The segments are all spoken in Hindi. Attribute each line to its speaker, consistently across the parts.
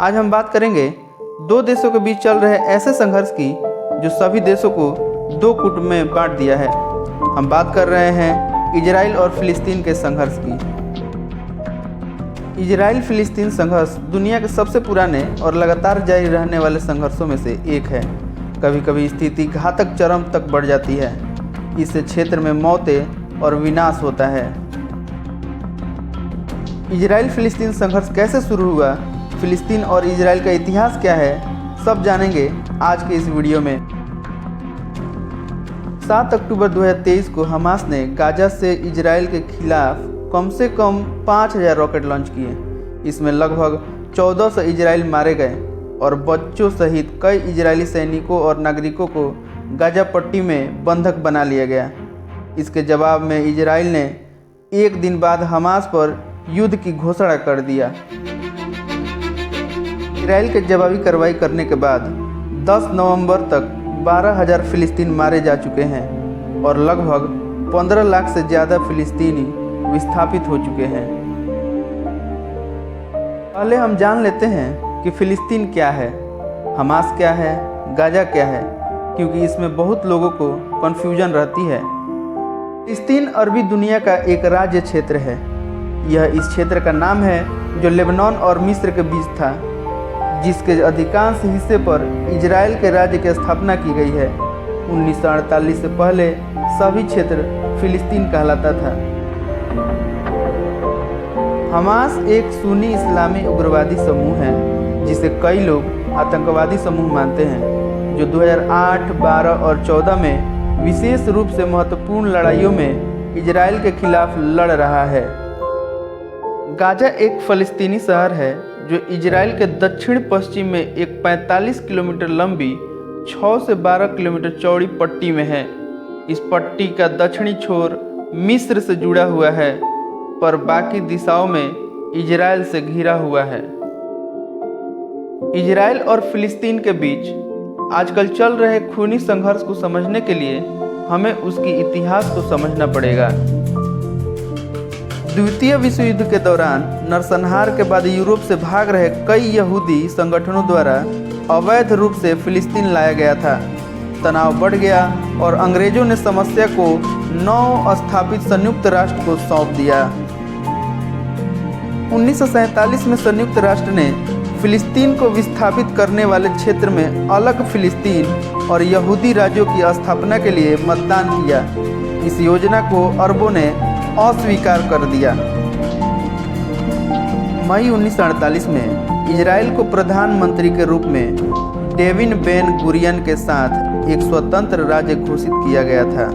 Speaker 1: आज हम बात करेंगे दो देशों के बीच चल रहे ऐसे संघर्ष की जो सभी देशों को दो गुट में बांट दिया है। हम बात कर रहे हैं इजराइल और फिलिस्तीन के संघर्ष की। इजराइल फिलिस्तीन संघर्ष दुनिया के सबसे पुराने और लगातार जारी रहने वाले संघर्षों में से एक है। कभी कभी स्थिति घातक चरम तक बढ़ जाती है। इससे क्षेत्र में मौतें और विनाश होता है। इजराइल फिलिस्तीन संघर्ष कैसे शुरू हुआ, फिलिस्तीन और इजराइल का इतिहास क्या है, सब जानेंगे आज के इस वीडियो में। 7 अक्टूबर 2023 को हमास ने गाजा से इजराइल के खिलाफ कम से कम 5000 रॉकेट लॉन्च किए। इसमें लगभग 1400 इजराइल मारे गए और बच्चों सहित कई इजरायली सैनिकों और नागरिकों को गाजा पट्टी में बंधक बना लिया गया। इसके जवाब में इजराइल ने एक दिन बाद हमास पर युद्ध की घोषणा कर दिया। इजराइल के जवाबी कार्रवाई करने के बाद 10 नवंबर तक 12,000 फिलिस्तीन मारे जा चुके हैं और लगभग 15 लाख से ज़्यादा फिलिस्तीनी विस्थापित हो चुके हैं। पहले हम जान लेते हैं कि फिलिस्तीन क्या है, हमास क्या है, गाजा क्या है, क्योंकि इसमें बहुत लोगों को कन्फ्यूजन रहती है। फिलिस्तीन अरबी दुनिया का एक राज्य क्षेत्र है। यह इस क्षेत्र का नाम है जो लेबनान और मिस्र के बीच था, जिसके अधिकांश हिस्से पर इजराइल के राज्य की स्थापना की गई है। 1948 से पहले सभी क्षेत्र फिलिस्तीन कहलाता था। हमास एक सुन्नी इस्लामी उग्रवादी समूह है जिसे कई लोग आतंकवादी समूह मानते हैं, जो 2008, 12 और 14 में विशेष रूप से महत्वपूर्ण लड़ाइयों में इजराइल के खिलाफ लड़ रहा है। गाजा एक फ़लस्तीनी शहर है जो इजराइल के दक्षिण पश्चिम में एक 45 किलोमीटर लंबी 6 से 12 किलोमीटर चौड़ी पट्टी में है। इस पट्टी का दक्षिणी छोर मिस्र से जुड़ा हुआ है, पर बाकी दिशाओं में इजराइल से घिरा हुआ है। इजराइल और फिलिस्तीन के बीच आजकल चल रहे खूनी संघर्ष को समझने के लिए हमें उसकी इतिहास को समझना पड़ेगा। द्वितीय विश्व युद्ध के दौरान नरसंहार के बाद यूरोप से भाग रहे कई यहूदी संगठनों द्वारा अवैध रूप से फिलिस्तीन लाया गया था। तनाव बढ़ गया और अंग्रेजों ने समस्या को नव स्थापित संयुक्त राष्ट्र को सौंप दिया। 1947 में संयुक्त राष्ट्र ने फिलिस्तीन को विस्थापित करने वाले क्षेत्र में अलग फिलिस्तीन और यहूदी राज्यों की स्थापना के लिए मतदान किया। इस योजना को अरबों ने अस्वीकार कर दिया। मई 1948 में इजराइल को प्रधानमंत्री के रूप में डेविड बेन गुरियन के साथ एक स्वतंत्र राज्य घोषित किया गया था।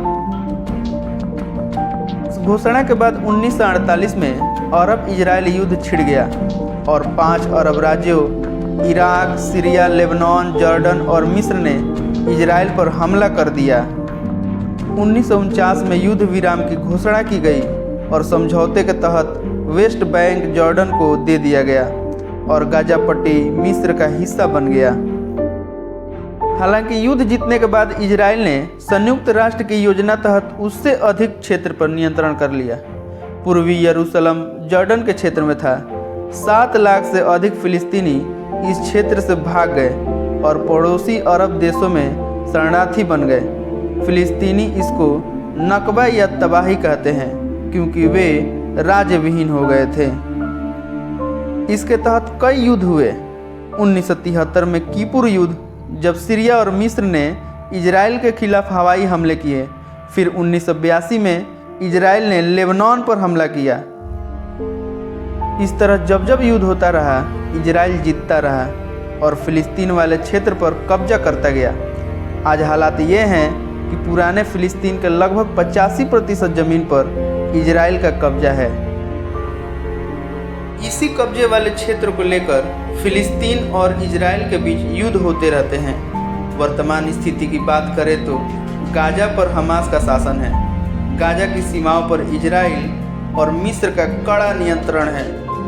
Speaker 1: इस घोषणा के बाद 1948 में अरब इजराइल युद्ध छिड़ गया और 5 अरब राज्यों इराक, सीरिया, लेबनान, जॉर्डन और मिस्र ने इजराइल पर हमला कर दिया। 1949 में युद्ध विराम की घोषणा की गई और समझौते के तहत वेस्ट बैंक जॉर्डन को दे दिया गया और गाजा पट्टी मिस्र का हिस्सा बन गया। हालांकि युद्ध जीतने के बाद इजराइल ने संयुक्त राष्ट्र की योजना तहत उससे अधिक क्षेत्र पर नियंत्रण कर लिया। पूर्वी यरूशलेम जॉर्डन के क्षेत्र में था। 7 लाख से अधिक फिलिस्तीनी इस क्षेत्र से भाग गए और पड़ोसी अरब देशों में शरणार्थी बन गए। फिलिस्तीनी इसको नकबा या तबाही कहते हैं, क्योंकि वे राज्य विहीन हो गए थे। इसके तहत कई युद्ध हुए। 1973 में कीपुर युद्ध, जब सीरिया और मिस्र ने इजराइल के खिलाफ हवाई हमले किए। फिर 1982 में इजराइल ने लेबनान पर हमला किया। इस तरह जब जब युद्ध होता रहा, इजराइल जीतता रहा और फिलिस्तीन वाले क्षेत्र पर कब्जा करता गया। आज हालात ये हैं कि पुराने फिलिस्तीन के लगभग 85% ज़मीन पर इजराइल का कब्जा है। इसी कब्जे वाले क्षेत्र को लेकर फिलिस्तीन और इजराइल के बीच युद्ध होते रहते हैं। वर्तमान स्थिति की बात करें तो गाजा पर हमास का शासन है। गाजा की सीमाओं पर इजराइल और मिस्र का कड़ा नियंत्रण है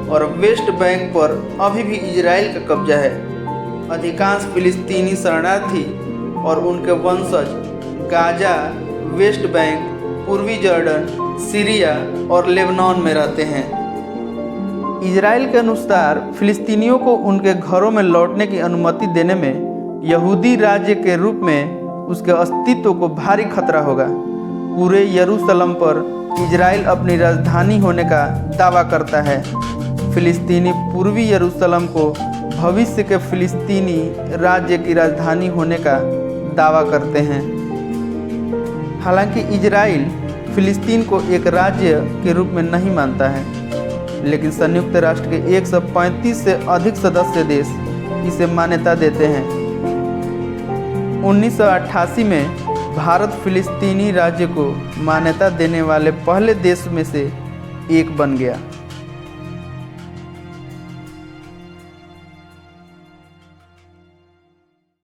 Speaker 1: और वेस्ट बैंक पर अभी भी इजराइल का कब्जा है। अधिकांश फिलिस्तीनी शरणार्थी और उनके वंशज गाजा, वेस्ट बैंक, पूर्वी जॉर्डन, सीरिया और लेबनान में रहते हैं। इजराइल के अनुसार फिलिस्तीनियों को उनके घरों में लौटने की अनुमति देने में यहूदी राज्य के रूप में उसके अस्तित्व को भारी खतरा होगा। पूरे यरूशलेम पर इजराइल अपनी राजधानी होने का दावा करता है। फिलिस्तीनी पूर्वी यरूशलेम को भविष्य के फिलिस्तीनी राज्य की राजधानी होने का दावा करते हैं। हालांकि इजराइल फिलिस्तीन को एक राज्य के रूप में नहीं मानता है, लेकिन संयुक्त राष्ट्र के 135 से अधिक सदस्य देश इसे मान्यता देते हैं। 1988 में भारत फिलिस्तीनी राज्य को मान्यता देने वाले पहले देश में से एक बन गया।